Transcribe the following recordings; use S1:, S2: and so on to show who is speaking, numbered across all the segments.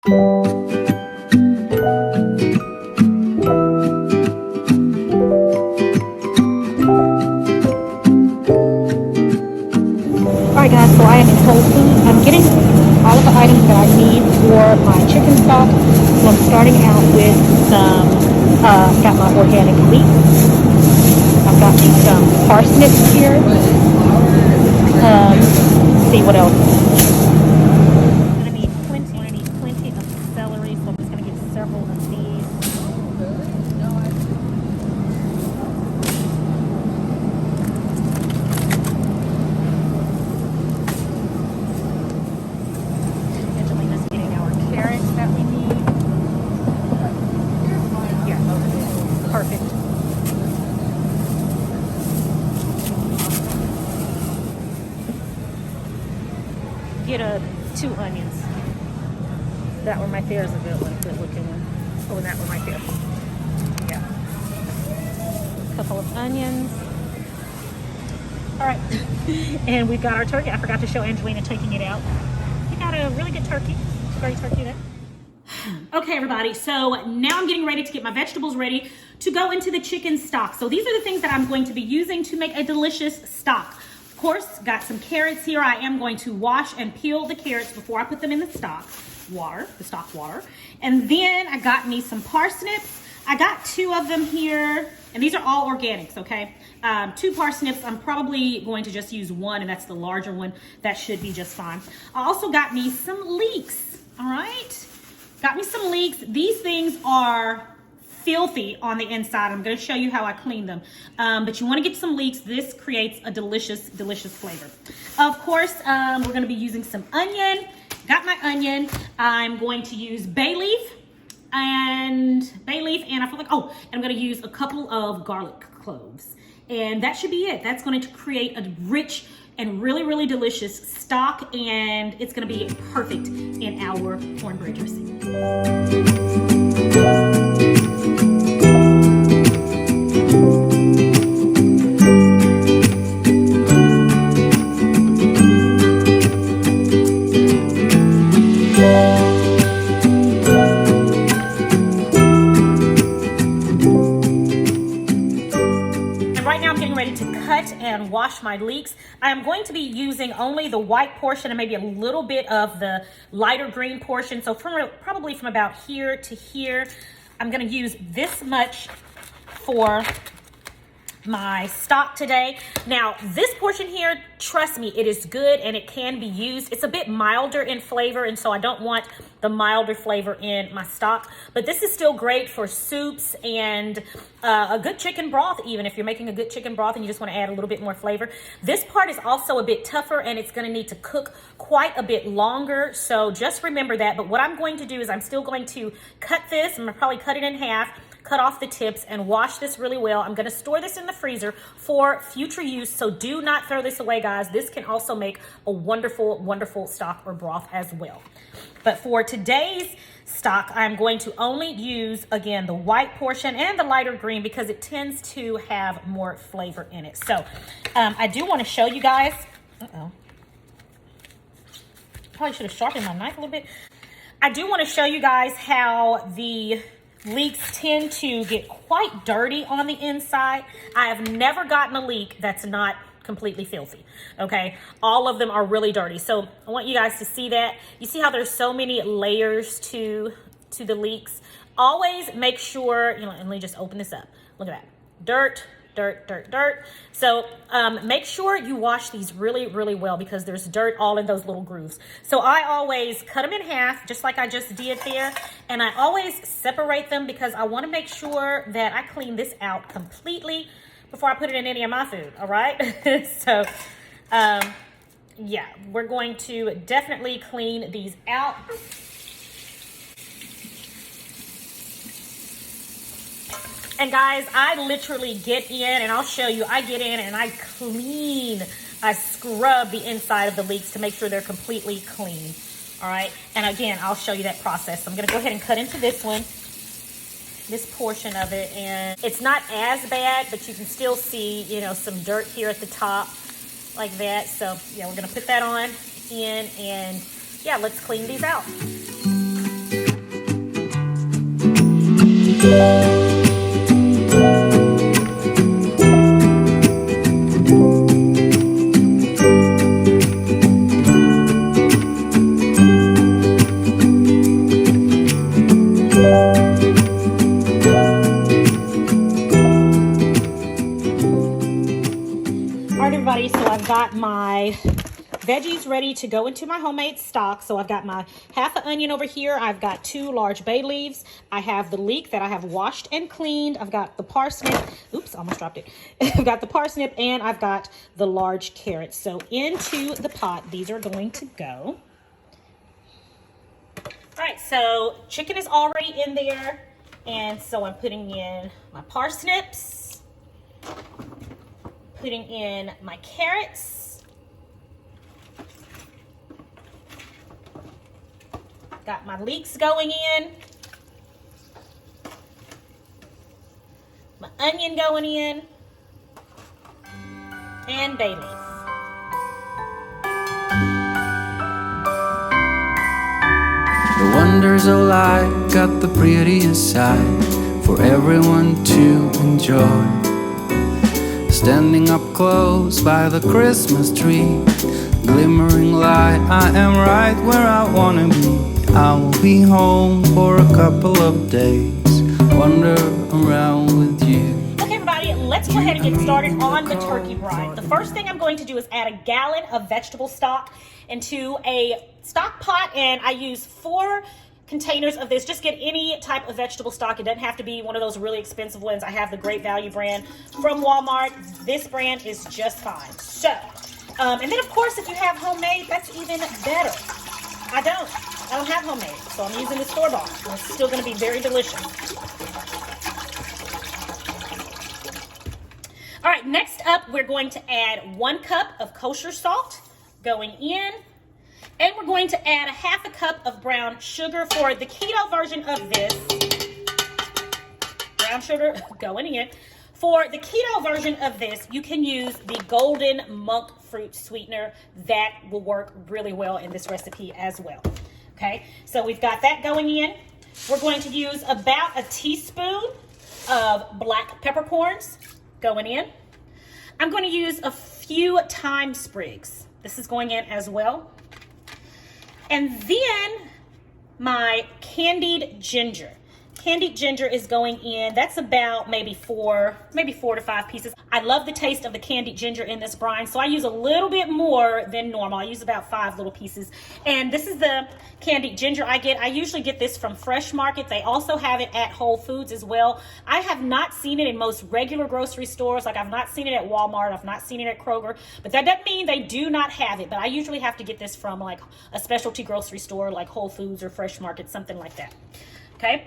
S1: Alright guys, so I am in Whole Foods. I'm getting all of the items that I need for my chicken stock. So I'm starting out with some, got my organic leeks. I've got me some parsnips here. Let's see what else. I'm going to need plenty of celery, so I'm just going to get several of these. Angelina's getting our carrots that we need. Here, perfect. Get 2 onions. That one right there is a good one, good looking one. Oh, and that one right there. Yeah. A couple of onions. All right. And we've got our turkey. I forgot to show Angelina taking it out. We got a really good turkey. Great turkey there. Okay, everybody, so now I'm getting ready to get my vegetables ready to go into the chicken stock. So these are the things that I'm going to be using to make a delicious stock. Of course, got some carrots here. I am going to wash and peel the carrots before I put them in the stock water. And then I got me some parsnips. I got 2 of them here, and these are all organics, okay? 2 parsnips. I'm probably going to just use 1, and that's the larger one. That should be just fine. I also got me some leeks, all right? Got me some leeks. These things are filthy on the inside. I'm going to show you how I clean them. But you want to get some leeks. This creates a delicious flavor. Of course, we're going to be using some onion. Got my onion. I'm going to use bay leaf, and I feel like, and I'm going to use a couple of garlic cloves. And that should be it. That's going to create a rich and really delicious stock, and it's going to be perfect in our cornbread dressing. And wash my leeks. I am going to be using only the white portion and maybe a little bit of the lighter green portion. So probably from about here to here, I'm going to use this much for my stock today. Now, this portion here, trust me, it is good and it can be used. It's a bit milder in flavor, and so I don't want the milder flavor in my stock, but this is still great for soups and a good chicken broth. Even if you're making a good chicken broth and you just want to add a little bit more flavor. This part is also a bit tougher, and it's going to need to cook quite a bit longer, so just remember that. But what I'm going to do is I'm still going to cut this. I'm going to probably cut it in half, cut off the tips, and wash this really well. I'm going to store this in the freezer for future use, so do not throw this away, guys. This can also make a wonderful stock or broth as well. But for today's stock, I'm going to only use, again, the white portion and the lighter green because it tends to have more flavor in it. So I do want to show you guys. Probably should have sharpened my knife a little bit. I do want to show you guys how the leeks tend to get quite dirty on the inside. I have never gotten a leek that's not completely filthy, okay? All of them are really dirty. So I want you guys to see that. You see how there's so many layers to the leeks? Always make sure, and let me just open this up. Look at that. Dirt. So make sure you wash these really well because there's dirt all in those little grooves. So I always cut them in half, just like I just did there. And I always separate them because I want to make sure that I clean this out completely before I put it in any of my food, all right? So, yeah, we're going to definitely clean these out. And guys, I literally get in, and I'll show you, I get in and I scrub the inside of the leeks to make sure they're completely clean, all right? And again, I'll show you that process. So I'm gonna go ahead and cut into this one, this portion of it, and it's not as bad, but you can still see, some dirt here at the top, like that. So yeah, we're gonna put that on in, and yeah, let's clean these out. So I've got my veggies ready to go into my homemade stock. So I've got my half an onion over here. I've got 2 large bay leaves. I have the leek that I have washed and cleaned. I've got the parsnip. Oops, almost dropped it. I've got the parsnip and I've got the large carrots. So into the pot, these are going to go. All right, so chicken is already in there. And so I'm putting in my parsnips, putting in my carrots, got my leeks going in, my onion going in, and bay leaf.
S2: The wonders of life got the prettiest side for everyone to enjoy. Standing up close by the Christmas tree, glimmering light, I am right where I wanna be. I will be home for a couple of days, wander around with you.
S1: Okay everybody, let's go ahead and get started on the turkey brine. The first thing I'm going to do is add a gallon of vegetable stock into a stock pot, and I use 4 containers of this. Just get any type of vegetable stock. It doesn't have to be one of those really expensive ones. I have the Great Value brand from Walmart. This brand is just fine. So, and then of course, if you have homemade, that's even better. I don't have homemade, so I'm using the store-bought. It's still going to be very delicious. All right, next up, we're going to add 1 cup of kosher salt going in. And we're going to add a half a cup of brown sugar for the keto version of this. Brown sugar going in. For the keto version of this, you can use the golden monk fruit sweetener. That will work really well in this recipe as well. Okay, so we've got that going in. We're going to use about a teaspoon of black peppercorns going in. I'm going to use a few thyme sprigs. This is going in as well. And then my candied ginger. Candied ginger is going in. That's about maybe 4 to 5 pieces. I love the taste of the candied ginger in this brine, so I use a little bit more than normal. I use about 5 little pieces. And this is the candied ginger I get. I usually get this from Fresh Market. They also have it at Whole Foods as well. I have not seen it in most regular grocery stores. Like I've not seen it at Walmart. I've not seen it at Kroger. But that doesn't mean they do not have it. But I usually have to get this from like a specialty grocery store like Whole Foods or Fresh Market, something like that. Okay.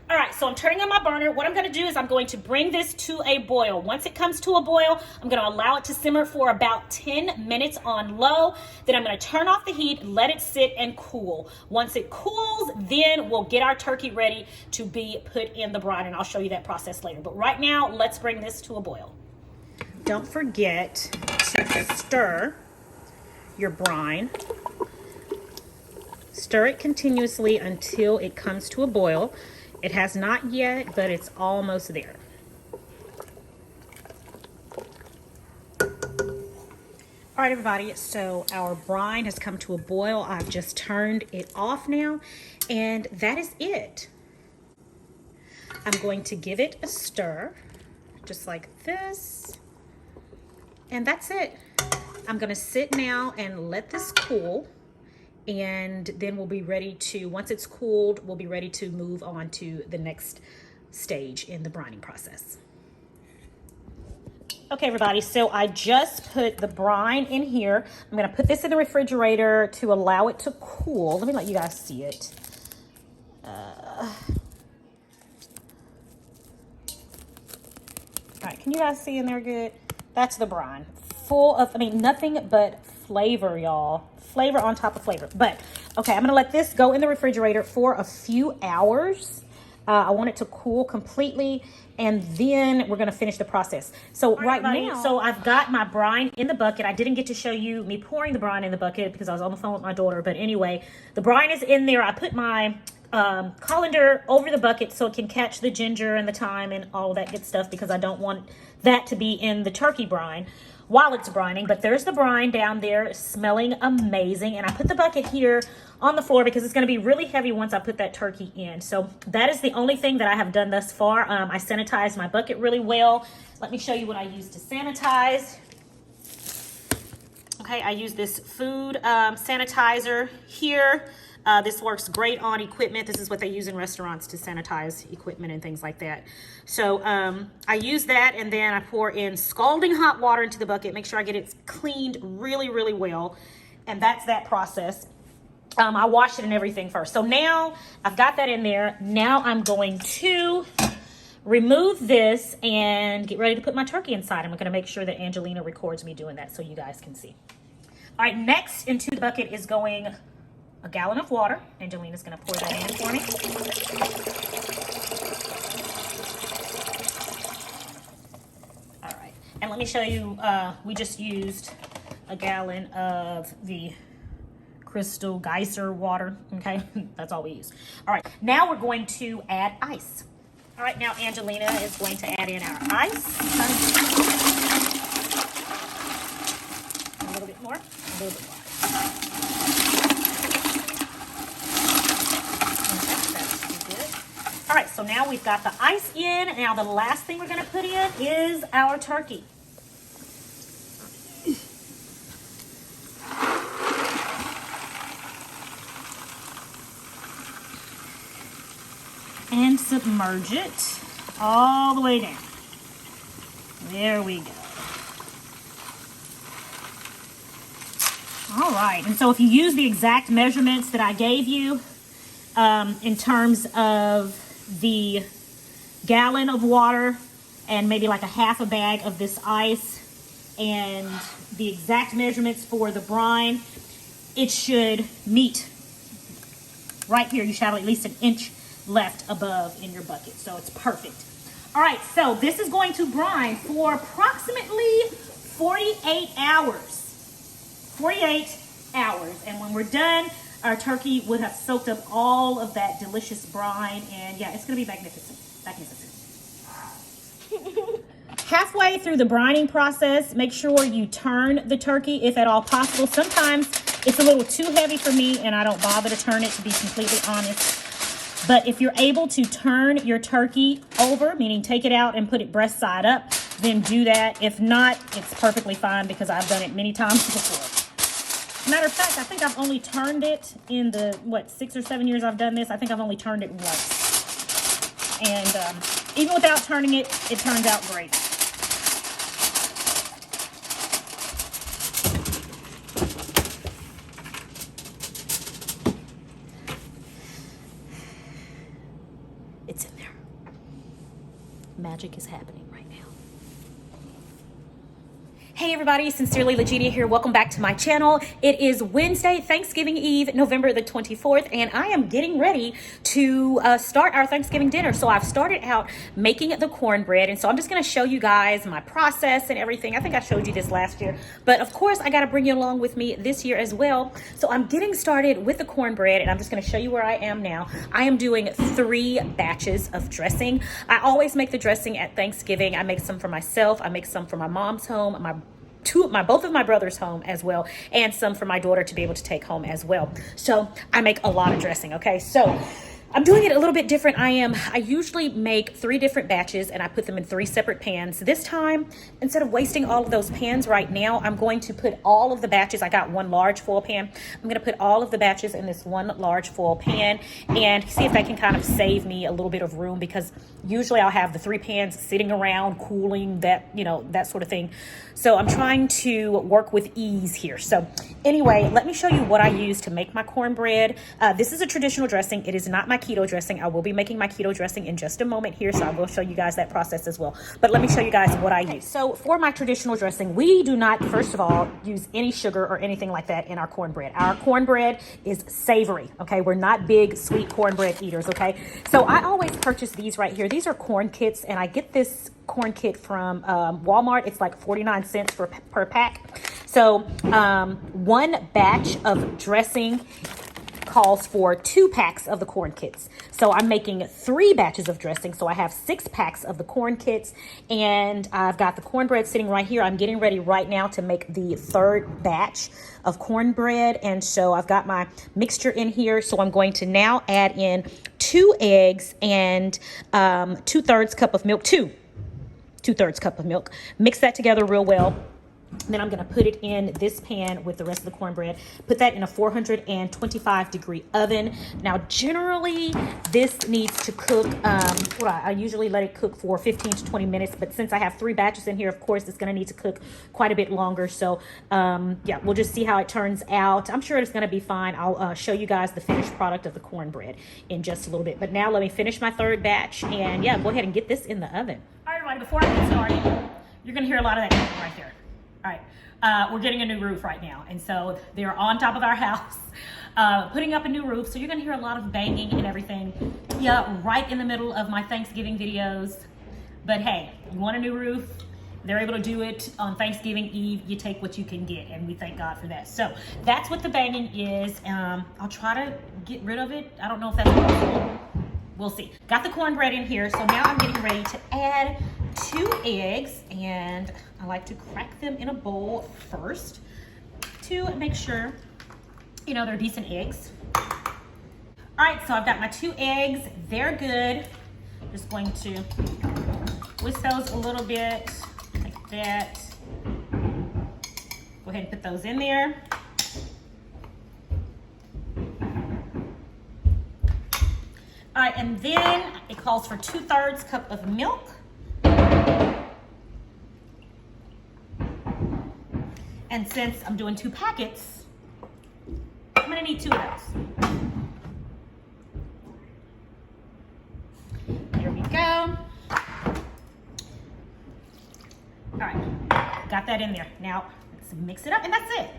S1: All right, so I'm turning on my burner. What I'm going to do is I'm going to bring this to a boil. Once it comes to a boil, I'm going to allow it to simmer for about 10 minutes on low. Then I'm going to turn off the heat, let it sit and cool. Once it cools, then we'll get our turkey ready to be put in the brine, and I'll show you that process later. But right now, let's bring this to a boil. Don't forget to stir your brine. Stir it continuously until it comes to a boil. It has not yet, but it's almost there. All right, everybody, so our brine has come to a boil. I've just turned it off now, and that is it. I'm going to give it a stir, just like this, and that's it. I'm gonna sit now and let this cool. And then we'll be ready to, once it's cooled, we'll be ready to move on to the next stage in the brining process. Okay, everybody, so I just put the brine in here. I'm gonna put this in the refrigerator to allow it to cool. Let me let you guys see it. All right, can you guys see in there good? That's the brine. Full of, I mean, nothing but flavor, y'all. Flavor on top of flavor. But okay, I'm gonna let this go in the refrigerator for a few hours. I want it to cool completely, and then we're gonna finish the process. So right now, so I've got my brine in the bucket. I didn't get to show you me pouring the brine in the bucket because I was on the phone with my daughter. But anyway, the brine is in there. I put my colander over the bucket so it can catch the ginger and the thyme and all that good stuff, because I don't want that to be in the turkey brine while it's brining. But there's the brine down there smelling amazing. And I put the bucket here on the floor because it's going to be really heavy once I put that turkey in. So that is the only thing that I have done thus far. I sanitized my bucket really well. Let me show you what I use to sanitize. Okay, I use this food sanitizer here. This works great on equipment. This is what they use in restaurants to sanitize equipment and things like that. So I use that, and then I pour in scalding hot water into the bucket. Make sure I get it cleaned really, really well. And that's that process. I wash it and everything first. So now I've got that in there. Now I'm going to remove this and get ready to put my turkey inside. I'm going to make sure that Angelina records me doing that so you guys can see. All right, next into the bucket is going a gallon of water. Angelina's going to pour that in for me. All right, and let me show you, we just used a gallon of the crystal geyser water, okay? That's all we use. All right, now we're going to add ice. All right, now Angelina is going to add in our ice. A little bit more, a little bit more. All right, so now we've got the ice in. Now the last thing we're gonna put in is our turkey. And submerge it all the way down. There we go. All right, and so if you use the exact measurements that I gave you in terms of the gallon of water and maybe like a half a bag of this ice and the exact measurements for the brine, it should meet right here. You should have at least an inch left above in your bucket, so it's perfect. All right, so this is going to brine for approximately 48 hours. 48 hours, and when we're done, our turkey would have soaked up all of that delicious brine, and yeah, it's gonna be magnificent. Halfway through the brining process, make sure you turn the turkey if at all possible. Sometimes it's a little too heavy for me and I don't bother to turn it, to be completely honest. But if you're able to turn your turkey over, meaning take it out and put it breast side up, then do that. If not, it's perfectly fine because I've done it many times before. Matter of fact, I think I've only turned it in the, 6 or 7 years I've done this, I think I've only turned it once. And even without turning it, it turns out great. It's in there. Magic is happening right now. Hey everybody, sincerely Legenia here. Welcome back to my channel. It is Wednesday, Thanksgiving Eve, November the 24th, and I am getting ready to start our Thanksgiving dinner. So I've started out making the cornbread, and so I'm just gonna show you guys my process and everything. I think I showed you this last year, but of course I gotta bring you along with me this year as well. So I'm getting started with the cornbread, and I'm just gonna show you where I am now. I am doing 3 batches of dressing. I always make the dressing at Thanksgiving. I make some for myself, I make some for my mom's home, both of my brothers home as well, and some for my daughter to be able to take home as well. So I make a lot of dressing, okay? So I'm doing it a little bit different. I usually make 3 different batches and I put them in 3 separate pans. This time, instead of wasting all of those pans right now, I'm going to put all of the batches. I got 1 large foil pan. I'm gonna put all of the batches in this 1 large foil pan and see if that can kind of save me a little bit of room, because usually I'll have the 3 pans sitting around cooling, that sort of thing. So I'm trying to work with ease here. So anyway, let me show you what I use to make my cornbread. This is a traditional dressing. It is not my keto dressing. I will be making my keto dressing in just a moment here, so I will show you guys that process as well. But let me show you guys what I use. So for my traditional dressing, we do not, first of all, use any sugar or anything like that in our cornbread. Our cornbread is savory, okay? We're not big sweet cornbread eaters, okay? So I always purchase these right here. These are corn kits, and I get this corn kit from Walmart. It's like 49 cents per pack. So 1 batch of dressing calls for 2 packs of the corn kits. So I'm making 3 batches of dressing. So I have 6 packs of the corn kits, and I've got the cornbread sitting right here. I'm getting ready right now to make the 3rd batch of cornbread. And so I've got my mixture in here. So I'm going to now add in 2 eggs and 2/3 cup of milk, 2/3 cup of milk. Mix that together real well. Then I'm going to put it in this pan with the rest of the cornbread. Put that in a 425-degree oven. Now, generally, this needs to cook, I usually let it cook for 15 to 20 minutes. But since I have 3 batches in here, of course, it's going to need to cook quite a bit longer. So, yeah, we'll just see how it turns out. I'm sure it's going to be fine. I'll show you guys the finished product of the cornbread in just a little bit. But now let me finish my 3rd batch. And, yeah, go ahead and get this in the oven. All right, everybody, before I get started, you're going to hear a lot of that right there. All right, we're getting a new roof right now, and so they're on top of our house, putting up a new roof. So you're gonna hear a lot of banging and everything. Yeah, right in the middle of my Thanksgiving videos. But hey, you want a new roof? They're able to do it on Thanksgiving Eve. You take what you can get, and we thank God for that. So that's what the banging is. I'll try to get rid of it. I don't know if that's possible. We'll see. Got the cornbread in here, so now I'm getting ready to add 2 eggs, and I like to crack them in a bowl first to make sure, you know, they're decent eggs. All right, so I've got my 2 eggs. They're good. Just going to whisk those a little bit like that. Go ahead and put those in there. All right, and then it calls for 2/3 cup of milk. And since I'm doing 2 packets, I'm gonna need 2 of those. Here we go. All right, got that in there. Now, let's mix it up, and that's it.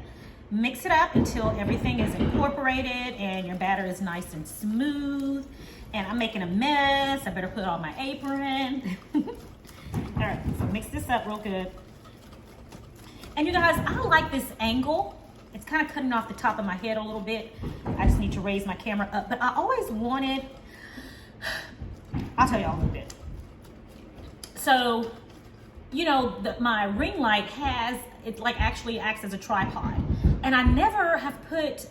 S1: Mix it up until everything is incorporated and your batter is nice and smooth. And I'm making a mess. I better put on my apron. All right, so mix this up real good. And you guys, I like this angle. It's kind of cutting off the top of my head a little bit. I just need to raise my camera up. But I always wanted, I'll tell y'all a little bit. So, you know, my ring light it like actually acts as a tripod. And I never have put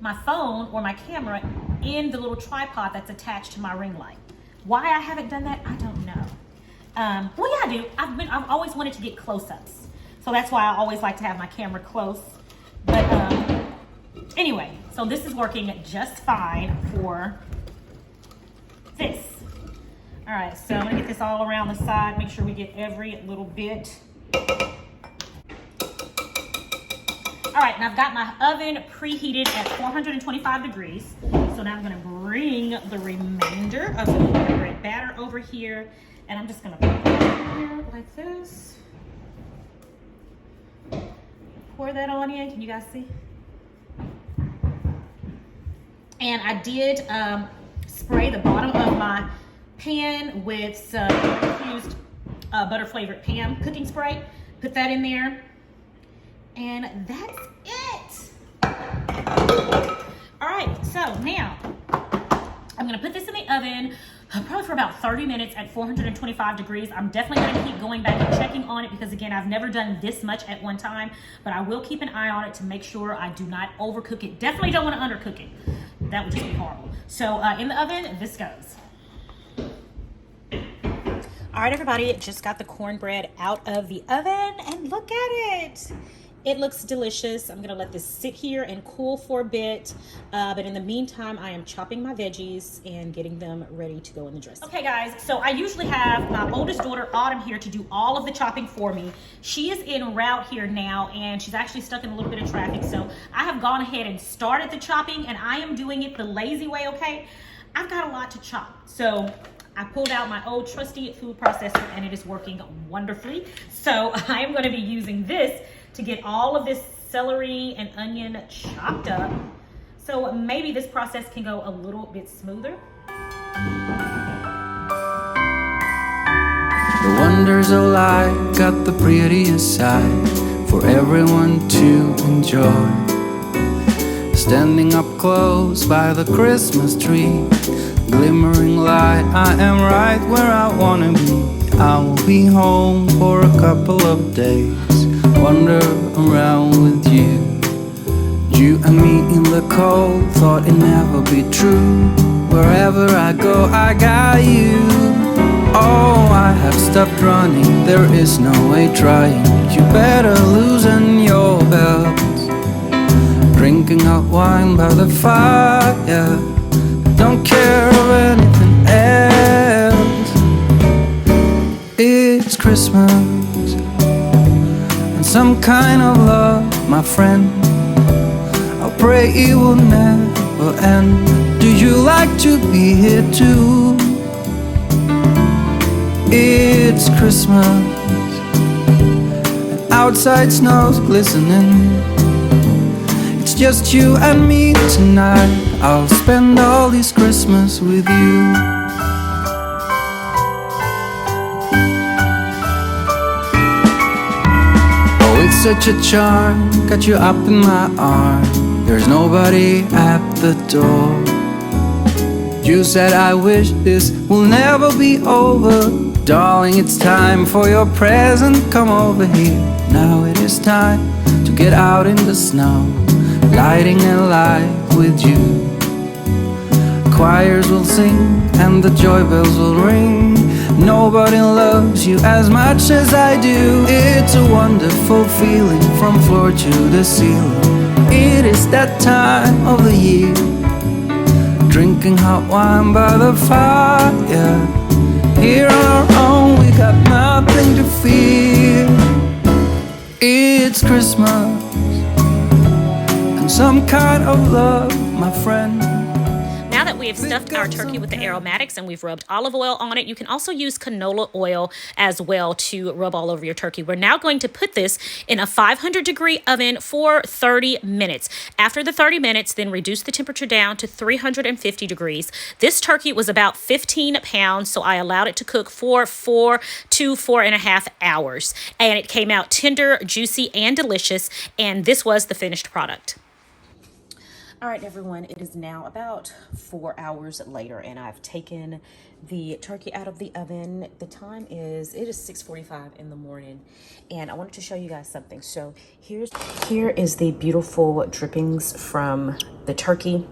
S1: my phone or my camera in the little tripod that's attached to my ring light. Why I haven't done that, I don't know. Well, yeah, I do. I've always wanted to get close-ups. So that's why I always like to have my camera close. But anyway, so this is working just fine for this. All right, so I'm gonna get this all around the side, make sure we get every little bit. All right, and I've got my oven preheated at 425 degrees. So now I'm gonna bring the remainder of the cornbread batter over here, and I'm just gonna put it here like this. Pour that on in, can you guys see? And I did spray the bottom of my pan with some infused butter flavored pan cooking spray. Put that in there. And that's it. All right, so now I'm gonna put this in the oven probably for about 30 minutes at 425 degrees. I'm definitely gonna keep going back and checking on it because again, I've never done this much at one time, but I will keep an eye on it to make sure I do not overcook it. Definitely don't wanna undercook it. That would just be horrible. So in the oven, this goes. All right, everybody, just got the cornbread out of the oven and look at it. It looks delicious. I'm gonna let this sit here and cool for a bit. But in the meantime, I am chopping my veggies and getting them ready to go in the dressing. Okay guys, so I usually have my oldest daughter, Autumn, here to do all of the chopping for me. She is en route here now and she's actually stuck in a little bit of traffic. So I have gone ahead and started the chopping and I am doing it the lazy way, okay? I've got a lot to chop. So I pulled out my old trusty food processor and it is working wonderfully. So I am gonna be using this to get all of this celery and onion chopped up. So maybe this process can go a little bit smoother.
S2: The wonders of life got the prettiest side for everyone to enjoy. Standing up close by the Christmas tree, glimmering light, I am right where I wanna be. I will be home for a couple of days, wander around with you. You and me in the cold, thought it'd never be true. Wherever I go, I got you. Oh, I have stopped running, there is no way trying. You better loosen your belt. Drinking hot wine by the fire, don't care of anything else. It's Christmas, and some kind of love, my friend. I'll pray it will never end. Do you like to be here too? It's Christmas, and outside snow's glistening. It's just you and me tonight. I'll spend all this Christmas with you. Oh, it's such a charm, got you up in my arm. There's nobody at the door. You said I wish this will never be over. Darling, it's time for your present, come over here. Now it is time to get out in the snow, lighting a light with you. Choirs will sing and the joy bells will ring. Nobody loves you as much as I do. It's a wonderful feeling from floor to the ceiling. It is that time of the year, drinking hot wine by the fire. Here on our own, we got nothing to fear. It's Christmas, some kind of love, my friend.
S1: Now that we have stuffed our turkey with the aromatics and we've rubbed olive oil on it, you can also use canola oil as well to rub all over your turkey. We're now going to put this in a 500-degree oven for 30 minutes. After the 30 minutes, then reduce the temperature down to 350 degrees. This turkey was about 15 pounds, so I allowed it to cook for 4 to 4.5 hours. And it came out tender, juicy, and delicious, and this was the finished product. All right, everyone, it is now about 4 hours later, and I've taken the turkey out of the oven. The time is, it is 6:45 in the morning, and I wanted to show you guys something. So here is the beautiful drippings from the turkey.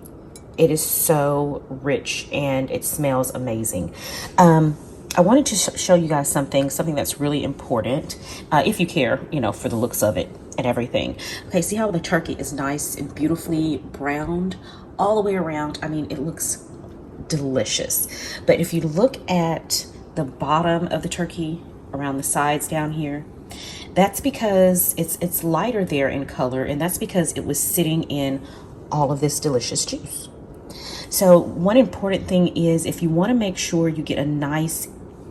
S1: It is so rich, and it smells amazing. I wanted to show you guys something that's really important, if you care, you know, for the looks of it and everything. Okay, see how the turkey is nice and beautifully browned all the way around? I mean, it looks delicious. But if you look at the bottom of the turkey, around the sides down here, that's because it's lighter there in color, and that's because it was sitting in all of this delicious juice. So one important thing is, if you want to make sure you get a nice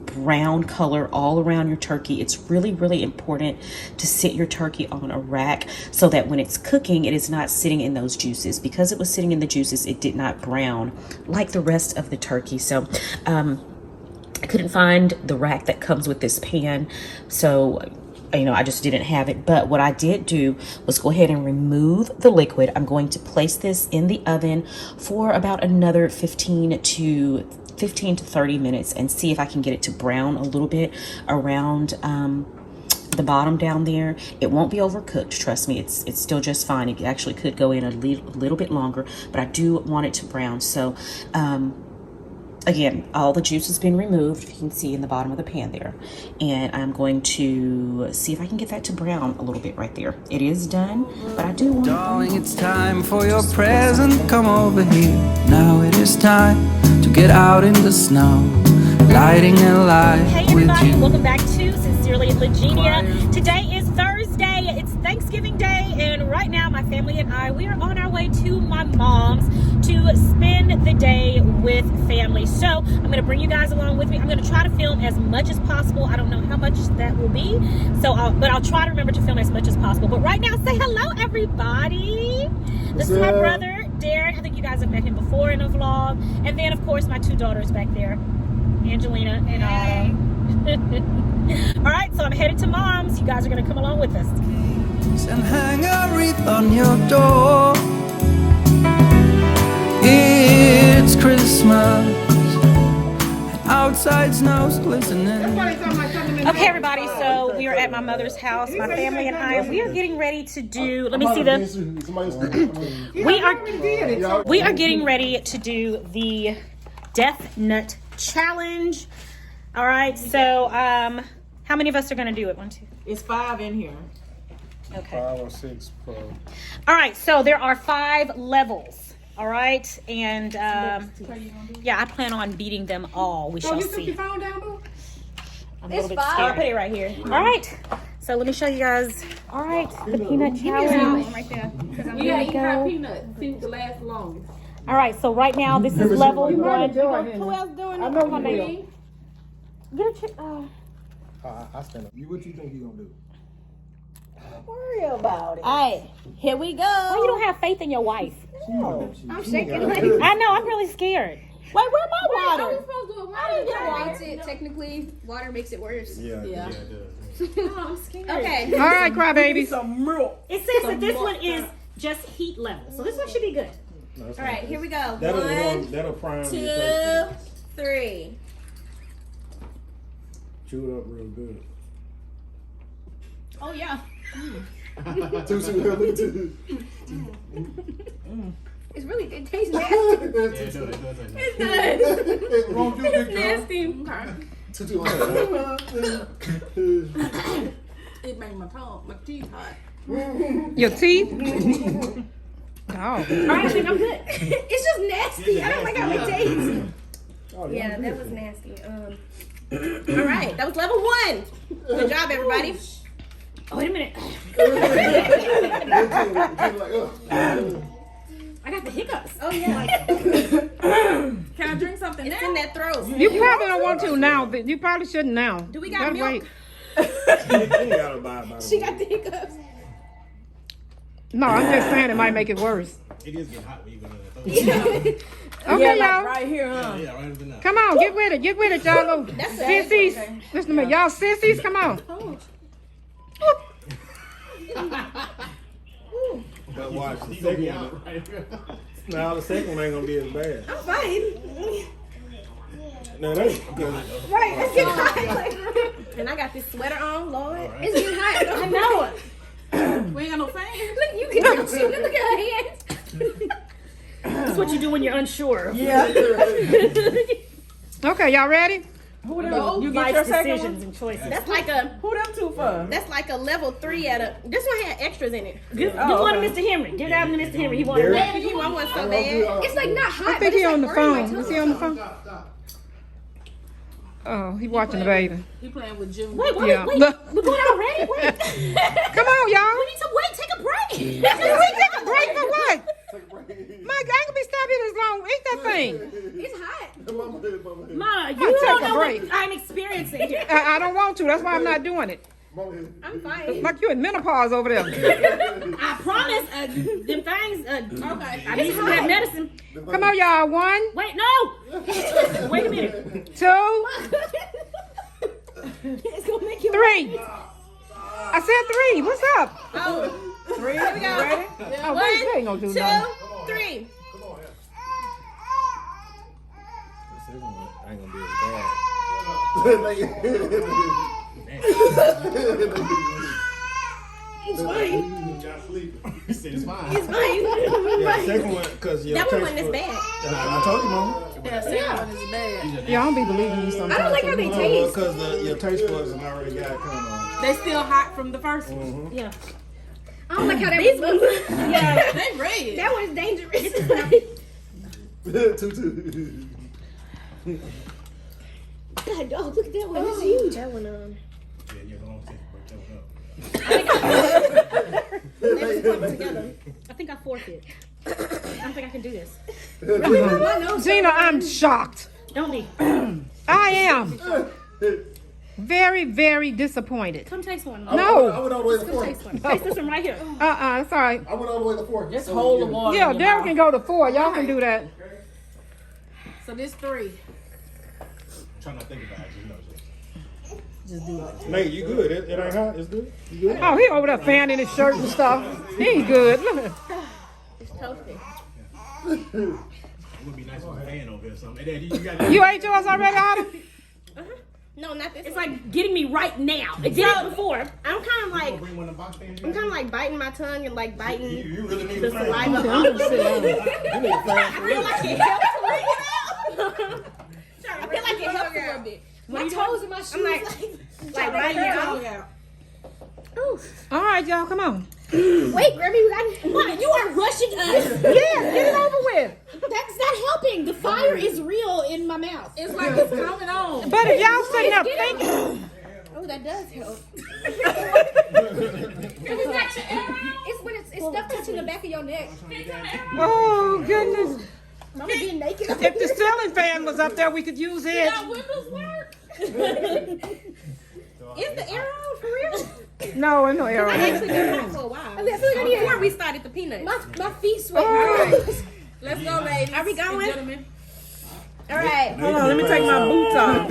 S1: brown color all around your turkey, it's really, really important to sit your turkey on a rack so that when it's cooking, it is not sitting in those juices. Because it was sitting in the juices, it did not brown like the rest of the turkey. So I couldn't find the rack that comes with this pan, so you know, I just didn't have it. But what I did do was go ahead and remove the liquid. I'm going to place this in the oven for about another 15 to 30 minutes and see if I can get it to brown a little bit around the bottom down there. It won't be overcooked, trust me. It's still just fine. It actually could go in a little bit longer, but I do want it to brown. So again, all the juice has been removed, you can see in the bottom of the pan there, and I'm going to see if I can get that to brown a little bit right there. It is done, but I do want to...
S2: Darling, it's time for your present, come over here. Now it is time to get out in the snow, lighting a light with you.
S1: Hey everybody, welcome back to Sincerely Legenia. Today is Thursday, it's Thanksgiving Day, and right now my family and I, we are on our way to my mom's to spend the day with family. So I'm going to bring you guys along with me. I'm going to try to film as much as possible. I don't know how much that will be, so but I'll try to remember to film as much as possible. But right now, say hello everybody. This is my brother Darren. I think you guys have met him before in a vlog. And then of course my two daughters back there, Angelina and Autumn. All right, so I'm headed to mom's. You guys are going to come along with us.
S2: And hang a wreath on your door. It's Christmas, outside snow's glistening.
S1: Okay, everybody, so we are at my mother's house. My family and I, we are getting ready to do, let me see the, we are getting ready to do the Death Nut Challenge. All right, so how many of us are going to do it? 1, 2.
S3: It's 5 in here.
S1: Okay.
S4: 5 or 6 per.
S1: All right, so there are 5 levels. All right, and yeah, I plan on beating them all. We shall see.
S3: Phone down, boo?
S1: I'm a little bit scared.
S3: I'll put it right here.
S1: All right, so let me show you guys. All right, the peanut challenge.
S3: Right there. You gotta eat hot peanuts. See what the last longest.
S1: All right, so right now this is level 1.
S3: Who else doing it?
S4: I know you will.
S1: Get a chick.
S4: I stand up. What you think he gonna do?
S3: Don't worry about it.
S1: Hey,
S3: Here we go.
S1: why you don't have faith in your wife?
S3: I'm shaking.
S1: I know, I'm really scared.
S3: Wait, where my water?
S5: I didn't get water. Technically, water makes it worse.
S4: Yeah.
S3: Yeah.
S4: It does.
S5: I'm scared.
S3: Okay.
S6: All right, crybabies.
S3: Some milk.
S1: It says that this one is just heat level, so this one should be good.
S4: No,
S5: All right, here we go.
S4: That'll prime your
S5: 2,
S4: taste.
S5: 3.
S4: Chew it up real good.
S5: Oh yeah, it's really. It tastes nasty.
S4: Yeah, it does.
S5: It does.
S4: It's
S5: Nasty.
S3: It made my teeth hot.
S6: Your teeth? Oh.
S1: All right, I think I'm good.
S5: It's just nasty. I don't like how it tastes.
S4: Oh,
S5: Yeah, that was nasty. All right, that was level 1. Good job, everybody.
S1: Oh, wait a minute. I got the hiccups.
S5: Oh yeah,
S3: Can I drink something
S5: it's
S3: now?
S5: in that throat.
S6: You probably don't want to now, but you probably shouldn't now.
S5: Do we got
S6: Gotta
S5: milk?
S6: wait.
S4: You gotta buy it by the
S5: She got the hiccups.
S6: No, I'm just saying it might make it worse.
S7: It is getting hot when you go to the
S6: Okay,
S3: Yeah,
S6: y'all.
S3: like right here, huh?
S7: Yeah, right in the
S6: Come on, get with it, y'all little sissies. Listen to me, y'all sissies, come on.
S4: But watch the second one. Now the second one ain't gonna be as bad.
S5: I'm fine.
S4: No, it ain't.
S5: Right, it's getting hot. And I got this sweater on, Lord. It's getting hot. I know it.
S3: We ain't got no fan.
S5: Look, you can look at her hands.
S1: That's what you do when you're unsure.
S3: Yeah.
S6: Okay, y'all ready?
S3: Who them?
S5: No,
S3: You get
S1: Life's
S3: your second
S1: decisions
S3: one?
S1: and choices.
S5: That's like a
S3: Who them 2 for?
S5: level 3 at a. This one had extras in it.
S1: Give one to Mr. Henry. Give that one to Mr. Henry. He wanted that.
S5: Baby, you want one so bad. It's like not hot.
S6: I think
S5: but
S6: he
S5: it's
S6: on
S5: like
S6: the
S5: burning my
S6: phone. Is he
S5: tongue.
S6: on the phone? Oh, he watching the baby.
S3: He playing with Jim.
S1: Wait,
S6: Yeah.
S1: we're going already? Wait.
S6: Come on, y'all.
S1: We need to wait. Take a break.
S6: We take a break for what? Mike, I ain't gonna be stopping here this long. Eat that thing.
S5: It's hot.
S1: Ma, you
S6: take
S1: don't
S6: a
S1: know
S6: break.
S1: what I'm experiencing here.
S6: I don't want to. That's why I'm not doing it.
S5: I'm fine.
S6: Like you in menopause over there.
S1: I promise. Them things.
S5: Okay.
S1: I need some of that medicine.
S6: Come on, y'all. 1,
S1: Wait, no. Wait a minute.
S6: 2,
S5: It's gonna make you.
S6: 3. I said 3. What's up?
S5: Oh,
S3: 3.
S5: here we go.
S3: Ready?
S6: Oh, they ain't gonna do
S5: 2,
S6: nothing.
S5: 3.
S4: The second one ain't gonna be as bad.
S7: He said it's fine.
S5: It's fine.
S4: Yeah, the second one, cause your
S5: That one
S4: taste
S5: wasn't as
S4: bud-
S5: bad.
S4: I told you, mama.
S3: Yeah, second one is bad.
S6: Yeah, I don't be believing you
S5: I
S6: sometimes.
S5: don't like how they
S4: No,
S5: taste.
S4: because your taste buds have already got it kind of.
S3: They still hot from the first one.
S1: Yeah.
S5: I don't like how that was.
S1: Yeah.
S3: They red.
S5: That one is dangerous. God, dog, look at that one. It's huge. That one,
S7: Yeah, you're going to take
S5: let's put them together.
S1: I think I forfeit. I don't think I can do this.
S6: Gina, I'm shocked.
S1: Don't be.
S6: I am very, very disappointed.
S1: Come taste one.
S4: I
S6: No.
S4: went all the way to 4.
S1: Taste one. Taste this one right here.
S6: It's all right.
S4: I went all the way to 4.
S3: Just hold the water.
S6: Yeah,
S3: in your
S6: Daryl
S3: mouth.
S6: can go to 4. Y'all can do that.
S3: So this 3.
S7: try not to think about it.
S3: Just do it.
S4: Nate, you good? It ain't hot. It's good. You good?
S6: Oh, he over there fanning his shirt and stuff. He ain't good. Look at
S5: It's toasty.
S7: would be nice with a fan over here or something. Hey, Dad, you got
S6: You ate yours already, Autumn?
S5: No, not this.
S8: It's
S5: one.
S8: like getting me right now. It did it before.
S5: I'm kind of like
S7: bring one of the box fans.
S5: I'm kind of like biting my tongue and like biting
S7: You really need
S5: the
S7: a fan.
S5: saliva.
S4: You need a fan
S5: I feel like it helps a little bit. I feel like it helps a little bit.
S8: My toes and my shoes.
S5: I'm like biting it off.
S6: All right, y'all, come on.
S5: Wait, Grammy, we got
S8: What? You are rushing us.
S6: Yeah, get it over with.
S8: That's not helping. The fire is real in my mouth.
S3: It's like it's coming on.
S6: But if y'all sitting up thinking,
S5: Oh, that does help.
S8: It's when it's stuff touching the back of your neck.
S6: oh goodness,
S5: Mama getting naked.
S6: if the ceiling fan was up there, we could use it.
S3: Windows work.
S5: Is the air on for real?
S6: No, I know
S5: I
S6: Aaron.
S5: actually been hot for a while. I feel like I need before we started the peanuts.
S8: My feet sweat.
S3: Let's go, ladies.
S5: Are we going?
S3: Gentlemen.
S5: All right.
S3: Hold on, let me take my boots off.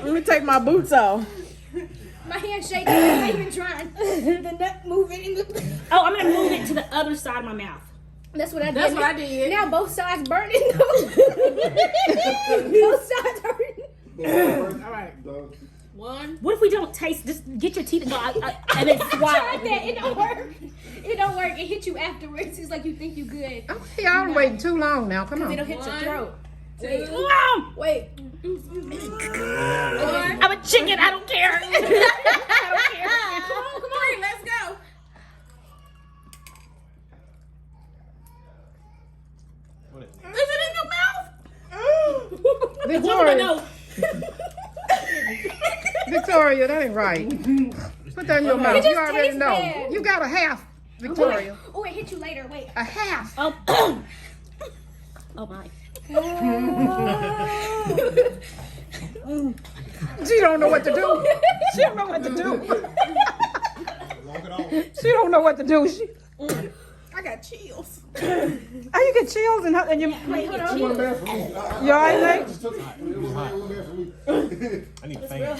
S3: Let me take my boots off.
S8: My hand's shaking. I'm not even trying.
S5: The nut moving in the.
S8: Oh, I'm gonna move it to the other side of my mouth.
S5: That's what I did.
S3: That's what I did.
S5: Now both sides burning. Both sides hurting.
S3: All right. 1.
S8: What if we don't taste? Just get your teeth and go and then swallow.
S5: Like that. It don't work. It don't work. It hit you afterwards. It's like you think you good.
S6: Okay, y'all waiting too long now. Come
S5: It'll
S6: on.
S5: hit your throat.
S3: 2.
S5: Wait.
S8: I'm a chicken. I don't care. I don't care.
S3: Come on, let's go. Is it in your mouth?
S6: Victoria, Victoria, that ain't right. Put that in your mouth. You already
S5: tastes
S6: know.
S5: bad.
S6: You got a half, Victoria.
S5: Oh, it hit you later. Wait.
S6: A half.
S8: Oh, oh my.
S6: She don't know what to do. She don't know what to do.
S7: Walk it off.
S6: She don't know what to do. She,
S3: I got chills.
S6: oh, you get chills and you.
S5: Wait, hold on.
S6: You all right, Nate?
S7: I need a fan.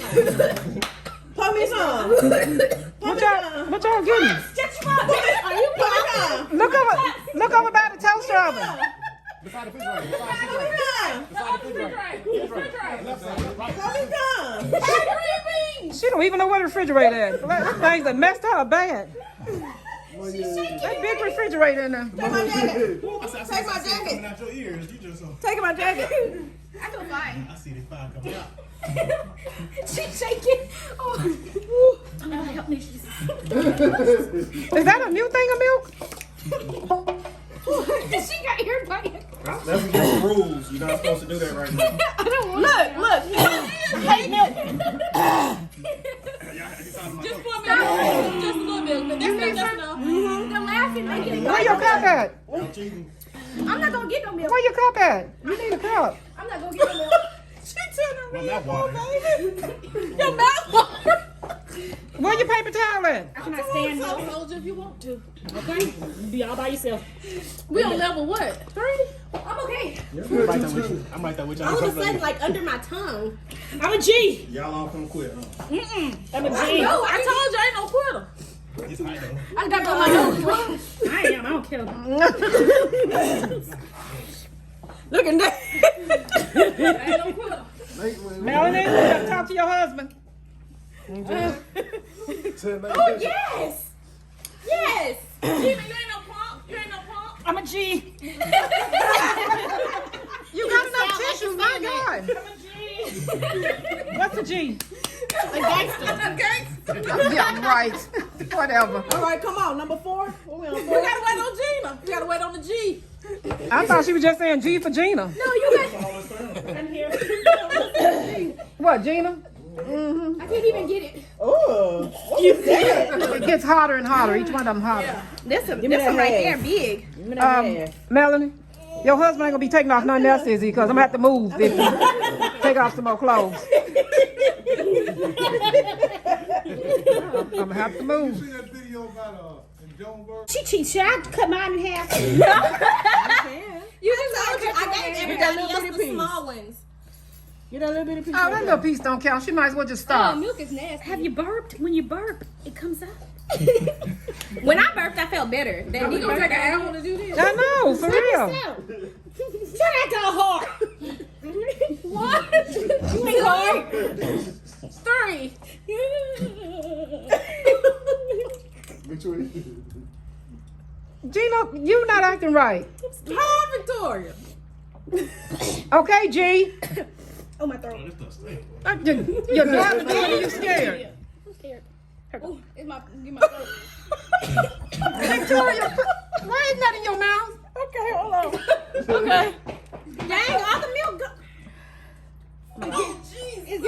S3: Pour me some.
S6: What y'all getting?
S3: Are you pouring?
S6: Look over by the toaster oven.
S7: Beside the refrigerator. Left side. Right.
S6: She don't even know where the refrigerator is. That thing's that messed her bad. That big refrigerator in there.
S7: I said,
S3: Take my
S7: see it
S3: jacket.
S7: coming out your ears. You just
S3: Take my jacket.
S5: I feel fine.
S7: I see this fire coming out.
S5: She's shaking. Oh.
S8: Help me.
S6: Is that a new thing of milk?
S5: She got ear biting.
S4: That's against the rules. You're not supposed to do that right now.
S5: I don't want
S3: Look.
S7: Just
S3: Pour me just a little bit. But that's enough.
S5: the laughing making it.
S6: Where your cup at?
S7: I'm cheating.
S5: I'm not gonna get no milk.
S6: Where your cup at? You need a cup.
S5: I'm not gonna get no milk.
S7: Well, that water.
S3: Your mouth water.
S6: Where your paper towel at?
S8: I cannot stand
S3: So
S8: no.
S3: soldier if you want to.
S8: Okay, be all by yourself.
S3: We on level what? 3?
S5: I'm okay.
S7: I'm right there with you. I'm right there with you.
S5: All of a sudden, like under my tongue.
S8: I'm a G.
S4: Y'all all come quit.
S8: I'm a G.
S3: No, I told you I ain't no quitter.
S7: It's high though.
S5: I got on my nose.
S8: I am. I don't care.
S3: Look at that. I ain't no quitter.
S6: Melanie, you gotta talk to your husband.
S5: Oh yes. Yes.
S3: Jimmy, you ain't no punk. You ain't no punk.
S8: I'm a G.
S6: You got enough tissues, my God.
S8: I'm a G.
S6: What's a G?
S3: A gangster.
S6: Yeah, right. Whatever.
S3: All right, come on. Number 4. We gotta wait on Gina. We gotta wait on the G.
S6: I thought she was just saying G for Gina.
S5: No, you got.
S8: I'm here.
S6: What, Gina?
S5: I can't even get it.
S3: Oh.
S6: It gets hotter and hotter. Each one of them hotter.
S5: This one right there, big.
S6: Melanie, your husband ain't gonna be taking off nothing else, is he? Because I'm gonna have to move if you take off some more clothes. I'm gonna have to move.
S7: See that video about in Jonesboro?
S8: She should I cut mine in half?
S5: You just I gave everybody else the
S3: piece.
S5: small ones.
S3: Get that little bitty piece.
S6: Oh, that little piece don't count. She might as well just
S5: Oh,
S6: stop.
S5: milk is nasty.
S8: Have you burped? When you burp, it comes out.
S5: When I birthed, I felt better. That
S8: We
S5: nigga
S8: gonna take an
S5: birthday.
S8: hour to do this.
S6: I know, for real.
S5: Shut that dog hard. What? You ain't hard. 3.
S6: Gino, you not acting right.
S3: Hi, Victoria.
S6: Okay, G.
S5: Oh, my throat.
S6: Your daughter doing you scared.
S5: I'm scared. Oh, get my throat.
S6: Victoria, why ain't that in your mouth?
S3: Okay, hold on.
S5: Okay. Dang, all the milk go.
S3: Oh, jeez.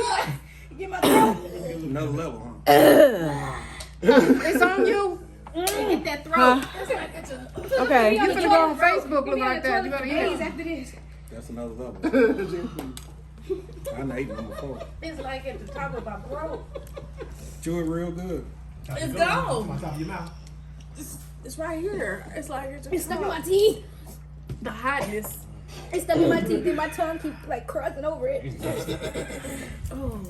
S5: Get my throat.
S4: Another level, huh?
S6: It's on you.
S5: Get that throat.
S3: Okay.
S6: You finna go on Facebook look like that. You better
S5: Days
S6: eat.
S5: after this.
S4: That's another level. I done ate number 4.
S3: It's like at the top of my throat.
S4: Chew it real good.
S3: It's gone.
S7: On top of your mouth.
S3: It's right here. It's like
S5: It's stuck in my teeth.
S3: the hotness.
S5: It's stuck in my teeth and my tongue keep like crossing over it.
S3: Oh.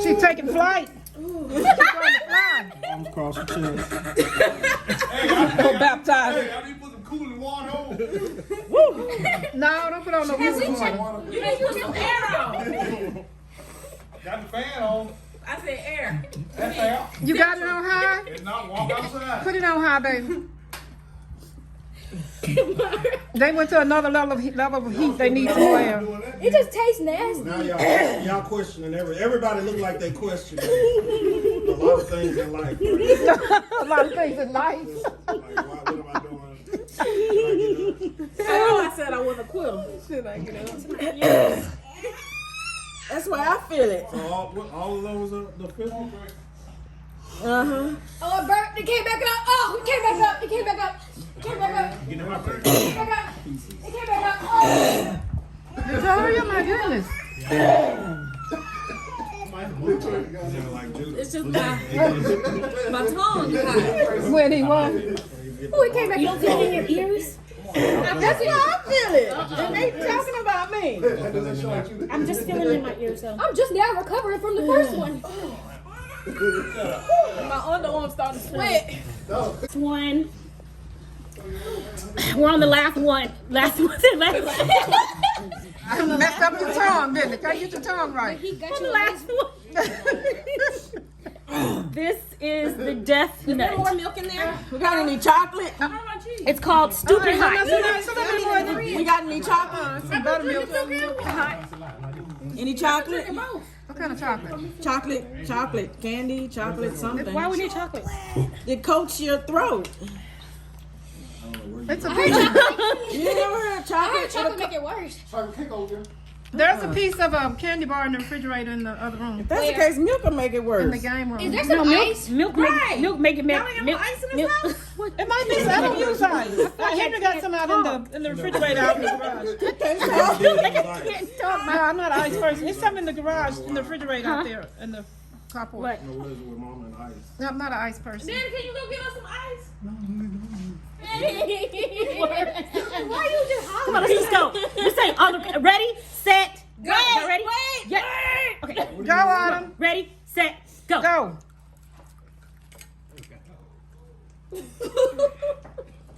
S6: She taking flight. She's trying to fly.
S4: I'm across the chest.
S6: Go baptize.
S7: Hey, I need to put some cooling water on.
S6: No, don't put on no music.
S3: You didn't put some air on.
S7: Got the fan on.
S3: I said air.
S7: That's air.
S6: You got it on high?
S7: It's not walk outside.
S6: Put it on high, baby. They went to another level of heat they need to wear.
S5: It just tastes nasty.
S4: Now y'all questioning everybody look like they question a lot of things in life. Right?
S6: A lot of things in life.
S4: Like, what am I doing?
S3: I said I wasn't a quitter. Should I get up? That's why I feel it.
S4: So all of those are the physical?
S3: Uh-huh.
S5: Oh, it burnt. It came back up. Oh, it came back up. It came back up. It came back up.
S7: Get in my face.
S5: It came back up. It came back up. Oh.
S6: Victoria, my goodness.
S4: Like Judas.
S3: It's just my tongue is hot.
S6: When he was.
S5: Oh, it came back up. You don't feel it in your ears?
S3: That's how I feel it. And they talking about me.
S5: I'm just feeling it in my ears, though. I'm just now recovering from the first one.
S3: My underarm started to sweat.
S5: This one. We're on the last one. Last one.
S6: I messed up your tongue, didn't it? Can't get your tongue right.
S5: He got you last one. This is the death nut.
S3: More milk in there? We got any chocolate?
S5: It's called Stupid Hot.
S3: We got any chocolate?
S6: Some buttermilk.
S3: Any chocolate?
S6: What kind of chocolate?
S3: Chocolate, candy, chocolate, something.
S5: Why we need chocolate?
S3: It coats your throat.
S6: It's a
S3: You
S6: piece.
S3: never heard of
S5: I heard
S3: chocolate?
S5: chocolate make it worse.
S6: There's a piece of candy bar in the refrigerator in the other room.
S3: If that's the case, milk will make it
S6: In
S3: worse.
S6: the game room.
S5: Is there some ice? Milk make it milk.
S6: It might be. I don't use ice. Henry got some out in the refrigerator out in the garage. No, I'm not an ice person. It's some in the garage, in the refrigerator out there, in the carport.
S5: What?
S4: No, what is it with mama and ice?
S6: No, I'm not an ice person.
S3: Can you go get us some ice?
S5: Why you just hollering? Come on, let's just go. Let's say, ready, set, go. Y'all ready?
S3: Wait.
S5: Yeah. Okay.
S6: Go, Autumn.
S5: Ready, set, go.
S6: Go.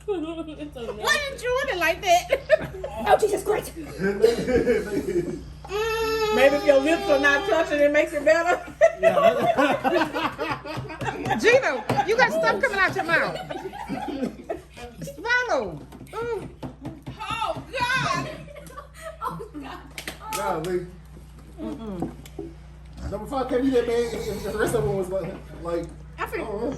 S3: Why didn't you want it like that?
S5: Oh, Jesus Christ.
S3: Maybe if your lips are not touching, it makes it better.
S6: Gino, you got stuff coming out your mouth. Swallow.
S3: Oh, God.
S7: Golly. Number 5 can't be that bad. The rest of them was like
S3: I forget.
S7: oh.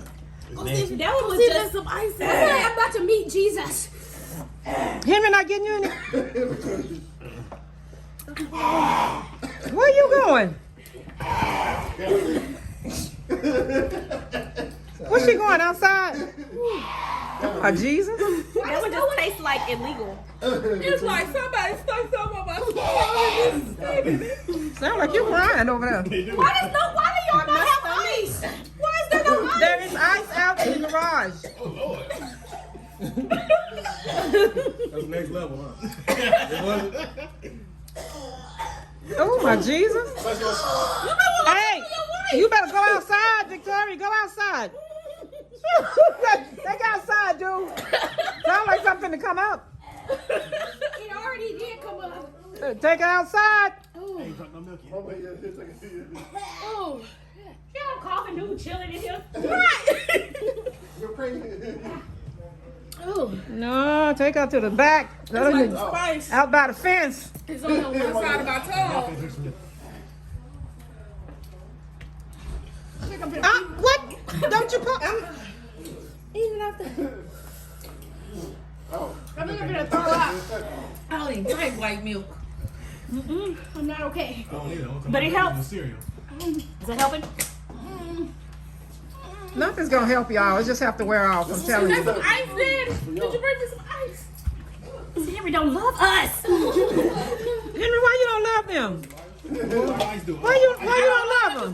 S3: That one was just some ice.
S5: I'm about to meet Jesus.
S6: Henry not getting you in it? Where you going? Where's she going, outside? Jesus?
S3: That one just tastes like illegal. It's like somebody stuck something on my phone.
S6: Sound like you crying over there.
S5: Why do y'all not have ice? Why is there no ice?
S6: There is ice out in the garage.
S4: That's next level, huh? It wasn't.
S6: Oh my Jesus. Hey, You better go outside, Victoria. Go outside. Take outside, dude. Sound like something to come up.
S8: It already did come up.
S6: Take it outside.
S7: Ain't drunk no milk yet.
S8: Oh.
S1: Y'all coughing, dude, chilling in here.
S7: You're crazy.
S8: Oh.
S6: No, take her to the back.
S3: Spice.
S6: Out by the fence.
S8: It's on the one side of my tongue.
S6: What? Don't you put?
S8: Even after.
S7: Oh.
S8: I'm not gonna throw up.
S3: I don't even drink white milk.
S8: I'm not okay.
S1: But it helps. Is it helping?
S6: Nothing's gonna help y'all. It just have to wear off. I'm telling you.
S8: Some ice then. Did you bring me some ice?
S1: Henry don't love us.
S6: Henry, why you don't love them? Why you don't love them?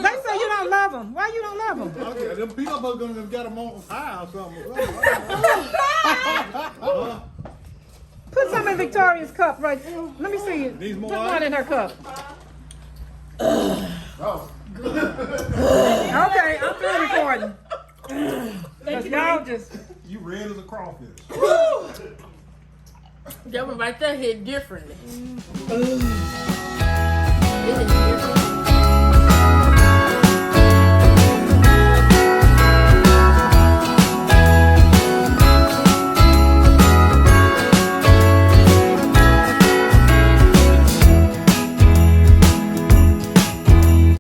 S6: They say you don't love them. Why you don't love them?
S7: Okay, them peanut butter gonna get them on high or something.
S6: Put some in Victoria's cup, right? Let me see.
S7: Needs more
S6: Put
S7: ice?
S6: one in her cup.
S7: Oh.
S6: Okay, I'm through recording. 'Cause y'all just.
S4: You red as a crawfish.
S3: That one right there hit differently.